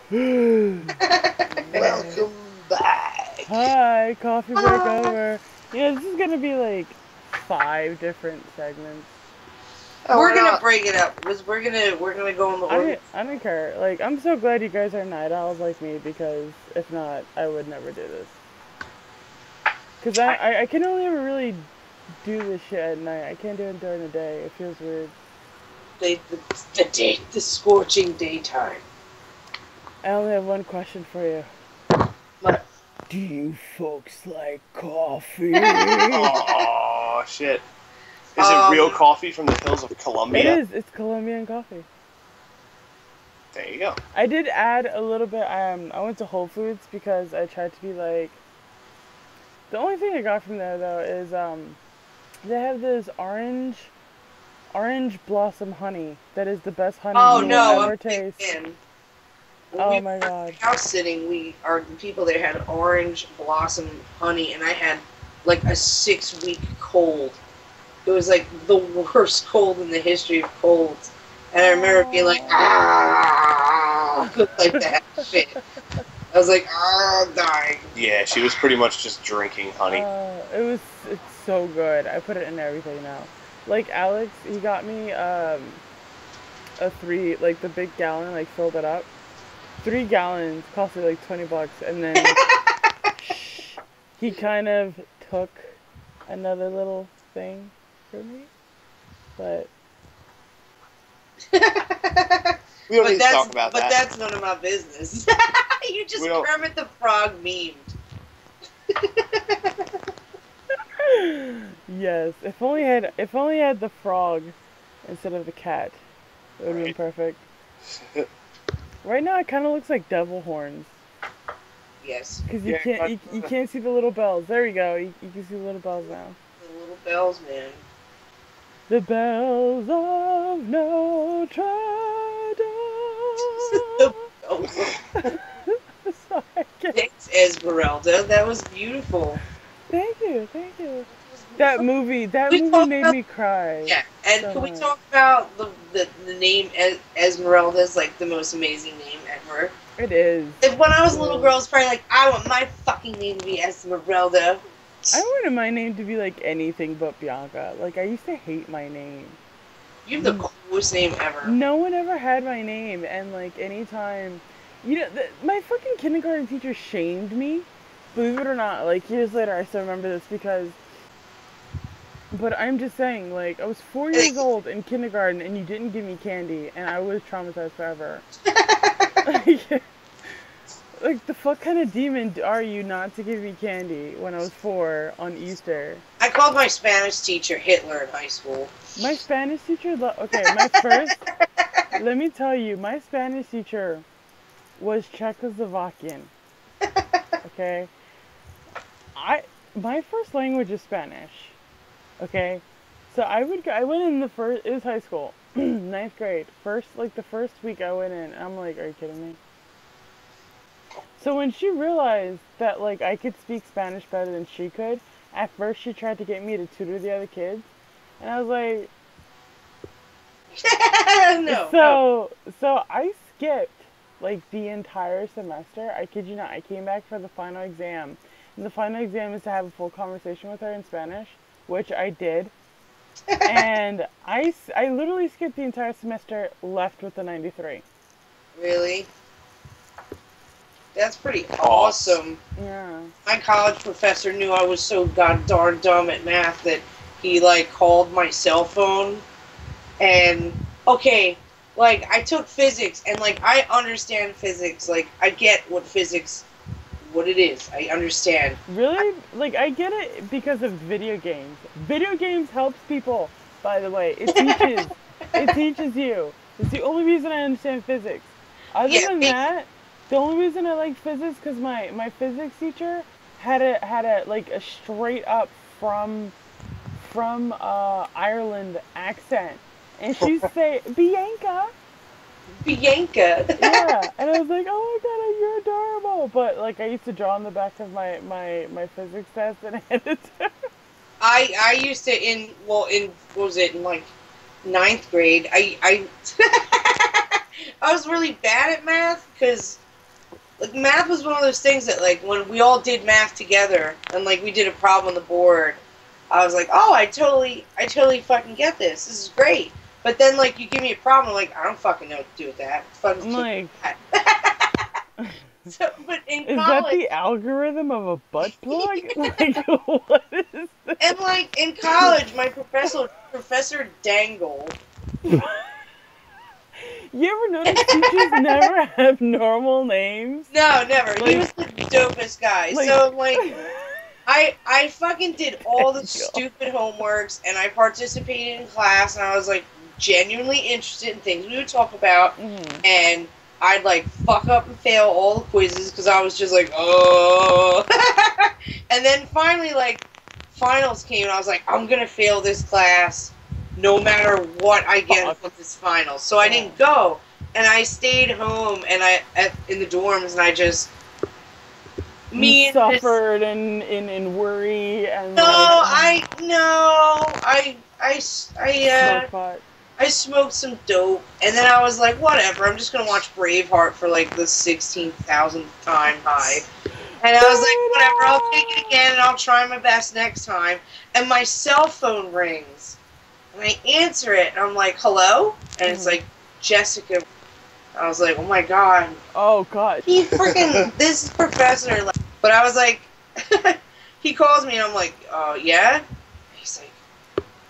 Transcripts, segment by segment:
Welcome back. Hi, coffee break over. Yeah, this is gonna be like 5 different segments. Oh, We're gonna break it up because we're gonna go in the order. I don't care. Like, I'm so glad you guys are night owls like me, because if not, I would never do this. Cause I can only ever really do this shit at night. I can't do it during the day. It feels weird. The scorching daytime. I only have one question for you. What? Do you folks like coffee? Oh shit! Is it real coffee from the hills of Colombia? It is. It's Colombian coffee. There you go. I did add a little bit. I went to Whole Foods because I tried to be like. The only thing I got from there though is they have this orange blossom honey that is the best honey you will ever taste. Oh my god! House sitting, the people there had orange blossom honey, and I had like a 6-week cold. It was like the worst cold in the history of colds, and I remember being like, like that shit. I was like, I'm dying. Yeah, she was pretty much just drinking honey. It's so good. I put it in everything now. Like Alex, he got me a 3, like the big gallon, like filled it up. 3 gallons cost me like $20, and then he kind of took another little thing for me, but we don't need to talk about that. But that's none of my business. You just Kermit the Frog memed. Yes, if only I had the frog instead of the cat, it would have been perfect. Right now, it kind of looks like devil horns. Yes. Because you can't see the little bells. There we go. You can see the little bells now. The little bells, man. The bells of Notre Dame. Thanks, Esmeralda. That was beautiful. Thank you. That movie made me cry. Yeah, and can we talk about the name Esmeralda is like the most amazing name ever? It is. When I was a little girl, I was probably like, I want my fucking name to be Esmeralda. I wanted my name to be like anything but Bianca. Like, I used to hate my name. You have the coolest name ever. No one ever had my name, and like anytime, my fucking kindergarten teacher shamed me. Believe it or not, like years later, I still remember this because. But I'm just saying, like, I was 4 years old in kindergarten, and you didn't give me candy, and I was traumatized forever. Like, the fuck kind of demon are you not to give me candy when I was 4 on Easter? I called my Spanish teacher Hitler in high school. My Spanish teacher, let me tell you, my Spanish teacher was Czechoslovakian. Okay? My first language is Spanish. Okay? So I went in it was high school, 9th grade. The first week I went in, and I'm like, are you kidding me? So when she realized that, like, I could speak Spanish better than she could, at first she tried to get me to tutor the other kids. And I was like... No. So I skipped, like, the entire semester. I kid you not. I came back for the final exam. And the final exam is to have a full conversation with her in Spanish, which I did. And I literally skipped the entire semester, left with a 93. Really? That's pretty awesome. Yeah. My college professor knew I was so darn dumb at math that he, like, called my cell phone. And, okay, like, I took physics, and, like, I understand physics. Like, I get what it is. I understand. Really? Like, I get it because of video games. Video games helps people, by the way. It teaches you. It's the only reason I understand physics. Other than that, the only reason I like physics because my physics teacher had a straight up from Ireland accent, and she'd say Bianca. Bianca. Yeah, and I was like, oh my god, you're adorable. But like, I used to draw on the back of my physics test, and I had to. I used to in what was it in like 9th grade? I I was really bad at math because like math was one of those things that like when we all did math together and like we did a problem on the board, I was like, oh, I totally fucking get this. This is great. But then like you give me a problem, I'm like, I don't fucking know what to do with that. I'm like, so, but in is college, that the algorithm of a butt plug? Like, what is this? and like in college, my Professor Dangle. You ever notice teachers never have normal names? No, never. Like, he was the dopest guy. like- So like, I fucking did all the stupid homeworks, and I participated in class, and I was like genuinely interested in things we would talk about, and I'd like fuck up and fail all the quizzes because I was just like, oh. And then finally, like, finals came, and I was like, I'm gonna fail this class no matter what I get from this final. So I didn't go, and I stayed home, and in the dorms, and I just suffered and worry and no, like, I smoked some dope, and then I was like, whatever, I'm just gonna watch Braveheart for like the 16,000th time high. And I was like, whatever, I'll take it again, and I'll try my best next time. And my cell phone rings, and I answer it, and I'm like, hello? And it's like, Jessica. I was like, oh my god. Oh god. He freaking, this professor, like, but I was like, he calls me, and I'm like, yeah? He's like,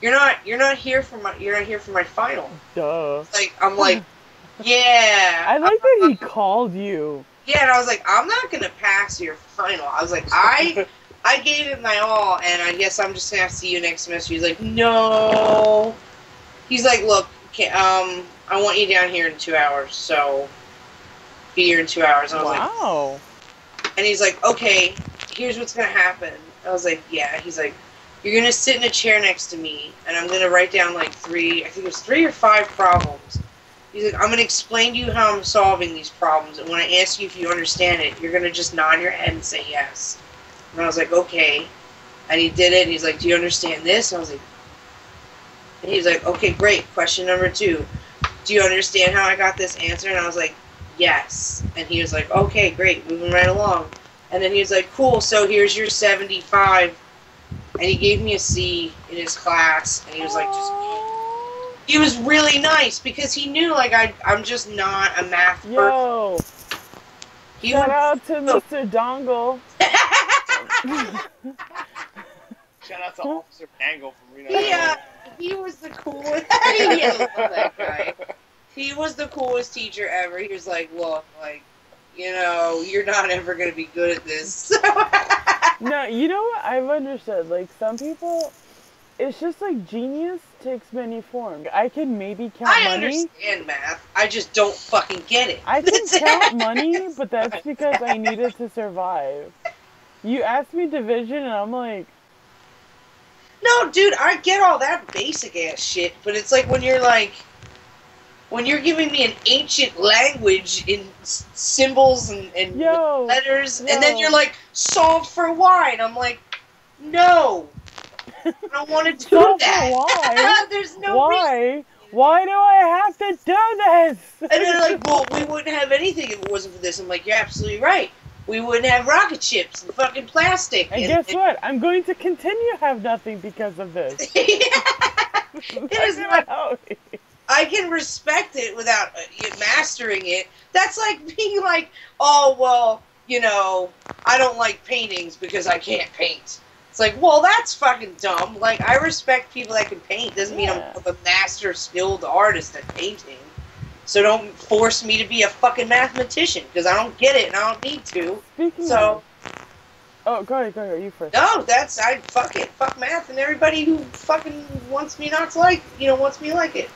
you're not here for my final. Duh. Like, I'm like, yeah. I like that he called you. Yeah, and I was like, I'm not gonna pass your final. I was like, I gave it my all, and I guess I'm just gonna have to see you next semester. He's like, no. He's like, look, I want you down here in 2 hours, so be here in 2 hours. And I was wow. like, and he's like, okay, here's what's gonna happen. I was like, yeah. He's like, you're gonna sit in a chair next to me, and I'm gonna write down like 3 or 5 problems. He's like, I'm gonna explain to you how I'm solving these problems, and when I ask you if you understand it, you're gonna just nod your head and say yes. And I was like, okay. And he did it, and he's like, do you understand this? And I was like, and he's like, okay, great. Question number 2. Do you understand how I got this answer? And I was like, yes. And he was like, okay, great, moving right along. And then he was like, cool, so here's your 75. And he gave me a C in his class, and he was like, he was really nice, because he knew, like, I'm just not a math person. Yo! Shout out to Mr. Dongle. Shout out to Officer Dangle from Reno. Yeah, he was the coolest. I love that guy. He was the coolest teacher ever. He was like, look, like, you know, you're not ever going to be good at this. No, you know what? I've understood. Like, some people, it's just like genius takes many forms. I can maybe count money. I understand math. I just don't fucking get it. I can count money, but that's because I need it to survive. You ask me division, and I'm like... No, dude, I get all that basic-ass shit, but it's like when you're like... When you're giving me an ancient language in symbols and letters, and then you're like, solve for Y, and I'm like, no, I don't want to do that. Why? There's no reason. Why do I have to do this? And they're like, well, we wouldn't have anything if it wasn't for this. I'm like, you're absolutely right. We wouldn't have rocket ships and fucking plastic. And guess what? I'm going to continue to have nothing because of this. I can respect it without mastering it. That's like being like, oh, well, you know, I don't like paintings because I can't paint. It's like, well, that's fucking dumb. Like, I respect people that can paint. Doesn't mean I'm a master skilled artist at painting. So don't force me to be a fucking mathematician, because I don't get it and I don't need to. Oh, go ahead, you first. No, fuck it. Fuck math and everybody who fucking wants me not to like, wants me to like it.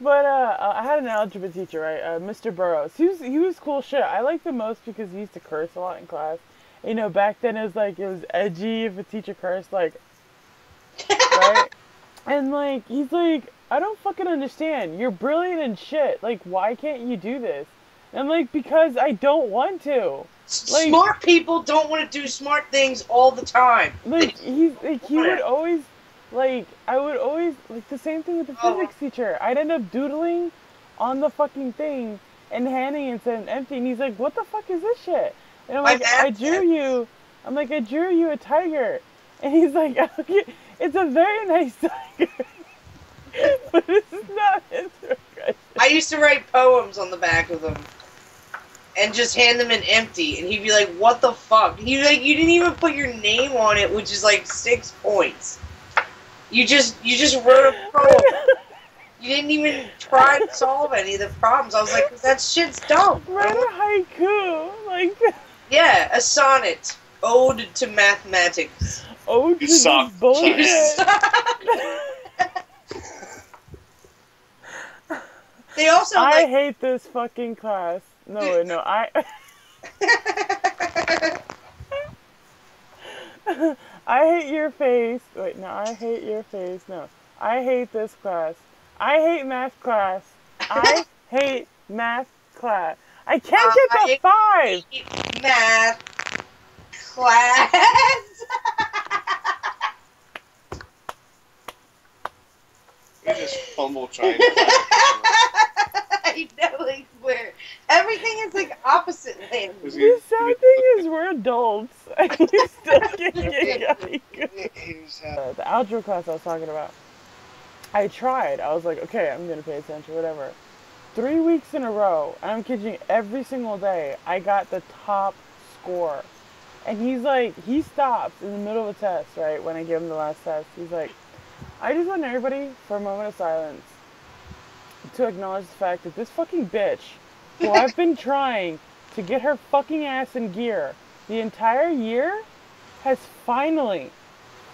But I had an algebra teacher, right? Mr. Burrows. He was cool shit. I liked him most because he used to curse a lot in class. You know, back then it was edgy if a teacher cursed, like, right? And like, he's like, I don't fucking understand. You're brilliant and shit. Like, why can't you do this? And I'm like, because I don't want to. Like, smart people don't want to do smart things all the time. Like, he would always. Like, I would always, like, the same thing with the physics teacher. I'd end up doodling on the fucking thing and handing it to him empty. And he's like, what the fuck is this shit? And I'm like, I drew you a tiger. And he's like, it's a very nice tiger. But it's not insurrection. I used to write poems on the back of them. And just hand them in empty, and he'd be like, "What the fuck?" He'd be like, "You didn't even put your name on it, which is like 6 points. You just wrote a poem. You didn't even try to solve any of the problems." I was like, "That shit's dumb." Write a haiku, like. Yeah, a sonnet, ode to mathematics. Ode to this bullshit. They also. I hate this fucking class. No, I hate your face. Wait, no, I hate your face. No, I hate this class. I hate math class. I hate math class. I can't get the 5. Hate math class. You just fumble trying to I know, like, where everything is like opposite land. The sad thing is we're adults and we still can't get the algebra class I was talking about. I tried. I was like, okay, I'm gonna pay attention, whatever. 3 weeks in a row, and I'm kidding you, every single day, I got the top score. And he's like, he stops in the middle of a test, right? When I give him the last test, he's like, I just want everybody for a moment of silence to acknowledge the fact that this fucking bitch, who I've been trying to get her fucking ass in gear the entire year, has finally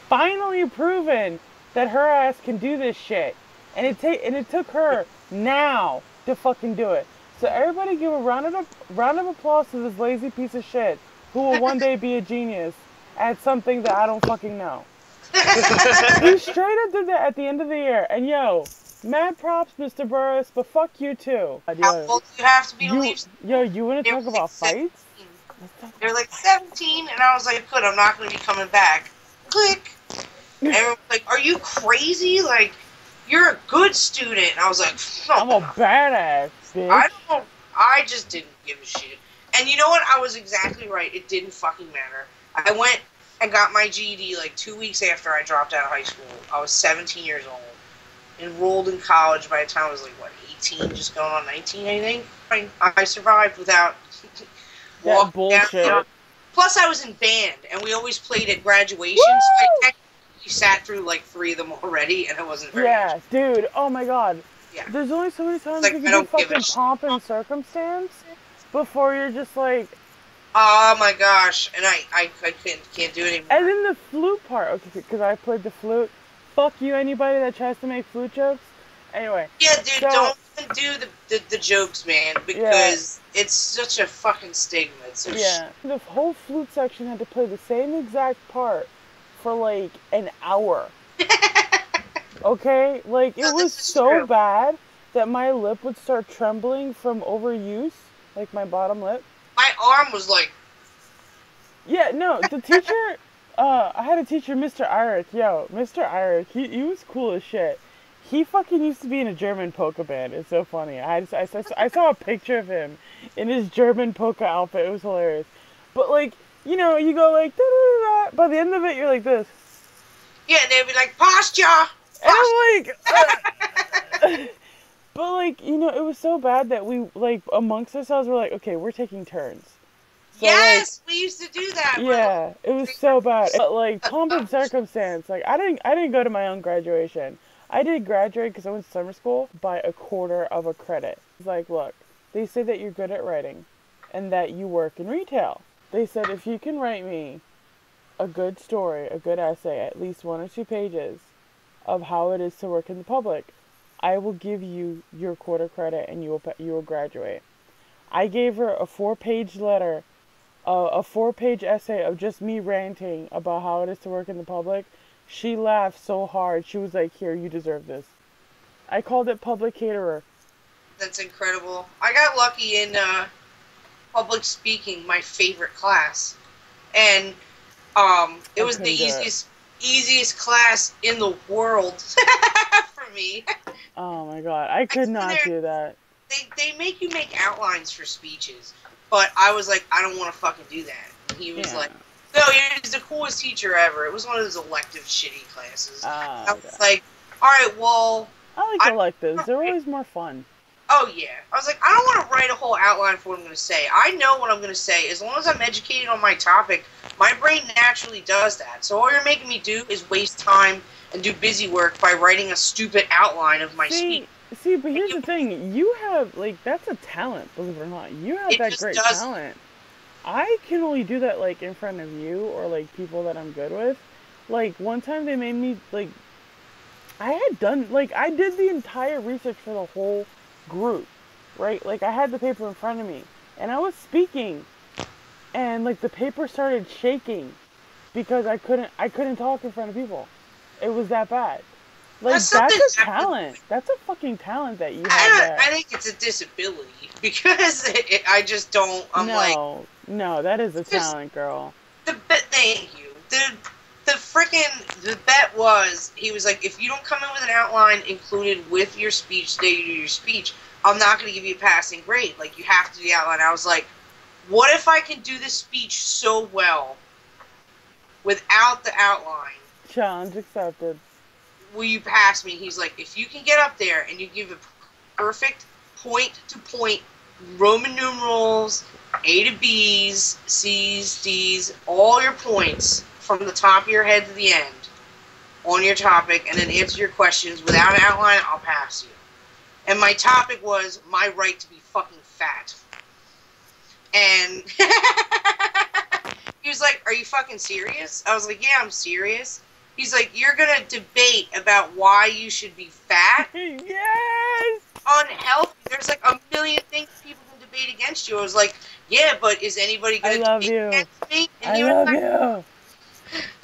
proven that her ass can do this shit. And it took her now to fucking do it. So everybody give a round of applause to this lazy piece of shit who will one day be a genius at something that I don't fucking know. He straight up did that at the end of the year. And yo, mad props, Mr. Burris, but fuck you too. How old do you have to be to leave? Yo, you want to talk about fights? They're like 17, and I was like, good, I'm not going to be coming back. Click. And everyone's like, are you crazy? Like, you're a good student. And I was like, I'm a badass, bitch. I just didn't give a shit. And you know what? I was exactly right. It didn't fucking matter. I went and got my GED like 2 weeks after I dropped out of high school. I was 17 years old. Enrolled in college by the time I was like, what, 18? Just going on 19, I think. I survived without that bullshit. Plus, I was in band, and we always played at graduation, so I technically sat through like 3 of them already, and it wasn't very much. Dude, oh my god. Yeah. There's only so many times Like, you can do fucking pomp and circumstance before you're just like... Oh my gosh, and I can't do it anymore. And then the flute part, okay, because I played the flute. Fuck you, anybody that tries to make flute jokes. Anyway. Yeah, dude, so, don't even do the jokes, man, because it's such a fucking stigma. It's so the whole flute section had to play the same exact part for like an hour. Okay? Like, it was so bad that my lip would start trembling from overuse, like my bottom lip. My arm was like... Yeah, no, the teacher... I had a teacher, Mr. Irick. Yo, Mr. Irick, he was cool as shit. He fucking used to be in a German polka band. It's so funny. I saw a picture of him in his German polka outfit. It was hilarious. But, like, you know, you go like, da-da-da-da. By the end of it, you're like this. Yeah, and they'd be like, posture! And I'm like... But, like, you know, it was so bad that we, like, amongst ourselves, were like, okay, we're taking turns. So, yes, like, we used to do that. Yeah, it was so bad. But like pomp and circumstance, like I didn't go to my own graduation. I did graduate because I went to summer school by a quarter of a credit. It's like, look, they say that you're good at writing, and that you work in retail. They said if you can write me a good story, a good essay, at least 1 or 2 pages of how it is to work in the public, I will give you your quarter credit and you will graduate. I gave her a 4-page letter. A 4-page essay of just me ranting about how it is to work in the public. She laughed so hard. She was like, here, you deserve this. I called it public caterer. That's incredible. I got lucky in public speaking, my favorite class. And it was the easiest class in the world for me. Oh my god, I could not do that. they make you make outlines for speeches, but I was like, I don't want to fucking do that. And he was like, no, you're the coolest teacher ever. It was one of those elective shitty classes. I was like, all right, well, I like electives. They're always more fun. Oh yeah, I was like, I don't want to write a whole outline for what I'm going to say. I know what I'm going to say. As long as I'm educated on my topic, my brain naturally does that. So all you're making me do is waste time and do busy work by writing a stupid outline of my speech. See, but here's the thing. You have, like, that's a talent, believe it or not. You have that great talent. I can only do that, like, in front of you or, like, people that I'm good with. Like, one time they made me, like, I did the entire research for the whole group, right? Like, I had the paper in front of me, and I was speaking, and, like, the paper started shaking because I couldn't talk in front of people. It was that bad. Like, that's a talent. That's a fucking talent that you have. I think it's a disability because I just don't. No, that is a talent, girl. Thank you. The bet was, he was like, if you don't come in with an outline included with your speech, day you do your speech, I'm not going to give you a passing grade. Like, you have to do the outline. I was like, what if I can do this speech so well without the outline? Challenge accepted. Will you pass me? He's like, if you can get up there and you give a perfect point-to-point Roman numerals, A to B's, C's, D's, all your points from the top of your head to the end on your topic, and then answer your questions without an outline, I'll pass you. And my topic was my right to be fucking fat. And he was like, are you fucking serious? I was like, yeah, I'm serious. He's like, you're going to debate about why you should be fat? Yes! Unhealthy. There's like a million things people can debate against you. I was like, yeah, but is anybody going to debate against me? And I love you.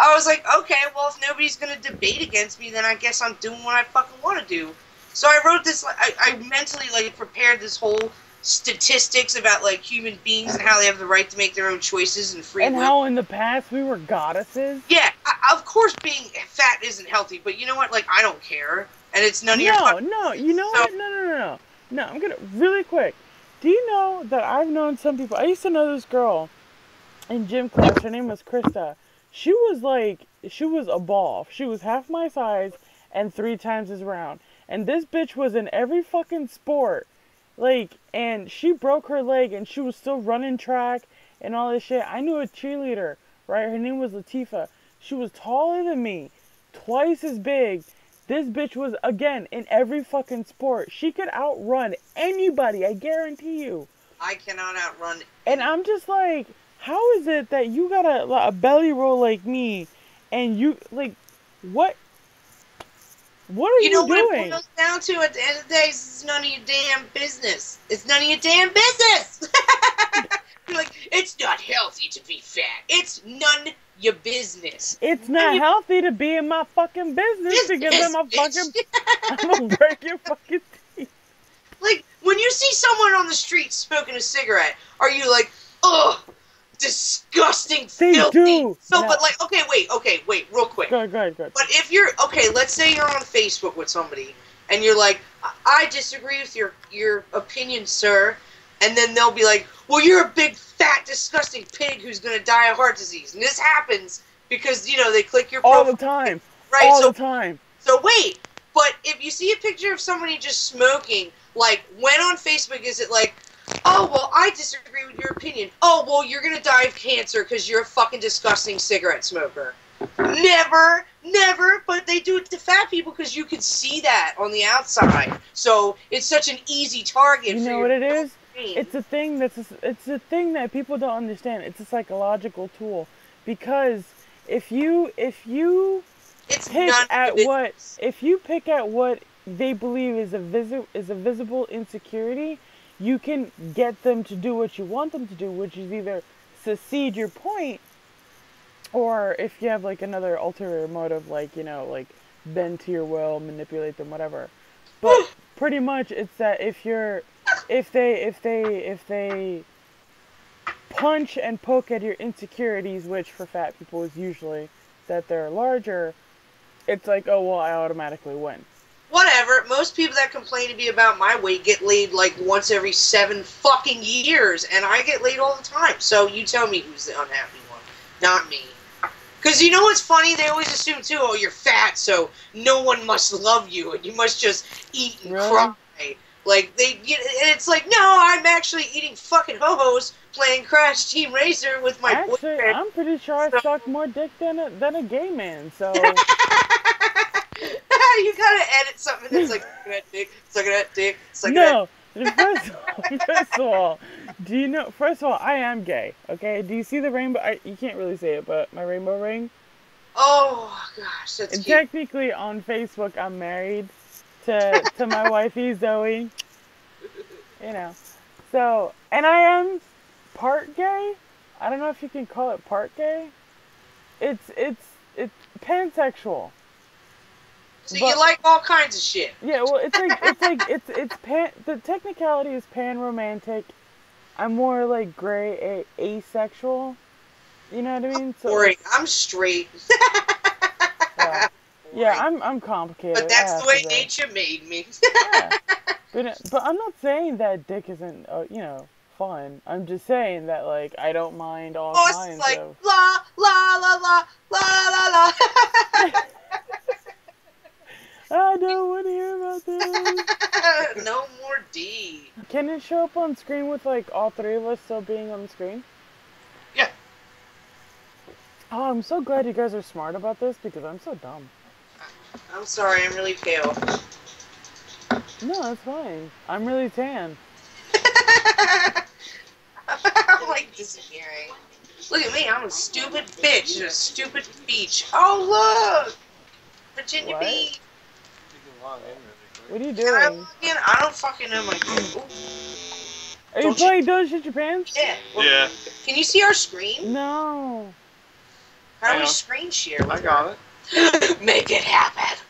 I was like, okay, well, if nobody's going to debate against me, then I guess I'm doing what I fucking want to do. So I wrote this, I mentally, like, prepared this whole statistics about, like, human beings and how they have the right to make their own choices and free will. And how in the past we were goddesses. Yeah, of course being fat isn't healthy, but you know what? Like, I don't care. And it's none of your fucking No, you know what? No. No, I'm gonna, really quick. Do you know that I've known some people, I used to know this girl in gym class, her name was Krista. She was a ball. She was half my size and 3 times as round. And this bitch was in every fucking sport. Like, and she broke her leg and she was still running track and all this shit. I knew a cheerleader, right? Her name was Latifah. She was taller than me, twice as big. This bitch was, again, in every fucking sport. She could outrun anybody, I guarantee you. I cannot outrun. And I'm just like, how is it that you got a belly roll like me and you, like, what are you doing? What it boils down to at the end of the day is it's none of your damn business. It's none of your damn business. You're like, it's not healthy to be fat. It's none your business. It's not healthy to be in my fucking business because I'm gonna break your fucking teeth. Like, when you see someone on the street smoking a cigarette, are you like, ugh, disgusting, filthy? They do. No, but like, okay, wait, real quick. Go ahead. But if you're, okay, let's say you're on Facebook with somebody, and you're like, I disagree with your opinion, sir. And then they'll be like, well, you're a big, fat, disgusting pig who's going to die of heart disease. And this happens because, they click your profile. All the time. Right? All the time. So wait, but if you see a picture of somebody just smoking, like, when on Facebook is it like, oh, well, I disagree with your opinion. Oh, well, you're going to die of cancer because you're a fucking disgusting cigarette smoker. Never, but they do it to fat people because you can see that on the outside. So it's such an easy target. You know what it is? It's a thing that people don't understand. It's a psychological tool because if you pick at what they believe is a visible insecurity, you can get them to do what you want them to do, which is either secede your point, or if you have like another ulterior motive, like like bend to your will, manipulate them, whatever. But pretty much it's that if they punch and poke at your insecurities, which for fat people is usually that they're larger, it's like, oh well, I automatically win. Whatever. Most people that complain to me about my weight get laid like once every 7 fucking years, and I get laid all the time. So you tell me who's the unhappy one, not me. Because you know what's funny? They always assume too, oh, you're fat, so no one must love you, and you must just eat and cry. Like and it's like, no, I'm actually eating fucking ho-hos, playing Crash Team Racer with my boyfriend. I'm pretty sure I suck more dick than a gay man. So. You gotta edit something that's like, suck at that dick, suck at that dick, suck at that. No, first of all, do you know, first of all, I am gay, okay? Do you see the rainbow? You can't really see it, but my rainbow ring? Oh, gosh, that's cute. Technically, on Facebook, I'm married to my wifey, Zoe. You know. So, and I am part gay. I don't know if you can call it part gay. It's pansexual. So you like all kinds of shit. Yeah, well, it's the technicality is pan-romantic. I'm more like gray, asexual. You know what I mean? So I'm straight. Yeah, I'm complicated. But that's the way nature made me. Yeah. But I'm not saying that dick isn't, fun. I'm just saying that, like, I don't mind all kinds it's like, of... la, la, la, la, la, la, la. I don't want to hear about this. No more D. Can it show up on screen with, like, all three of us still being on the screen? Yeah. Oh, I'm so glad you guys are smart about this, because I'm so dumb. I'm sorry, I'm really pale. No, that's fine. I'm really tan. I'm, like, disappearing. Look at me, I'm a stupid bitch in a stupid beach. Oh, look! Virginia Beach. What are you doing? I don't fucking know my phone. Are you playing Don't Shit Your Pants? Yeah. Well, yeah. Can you see our screen? No. How do we screen share? I got it. Make it happen.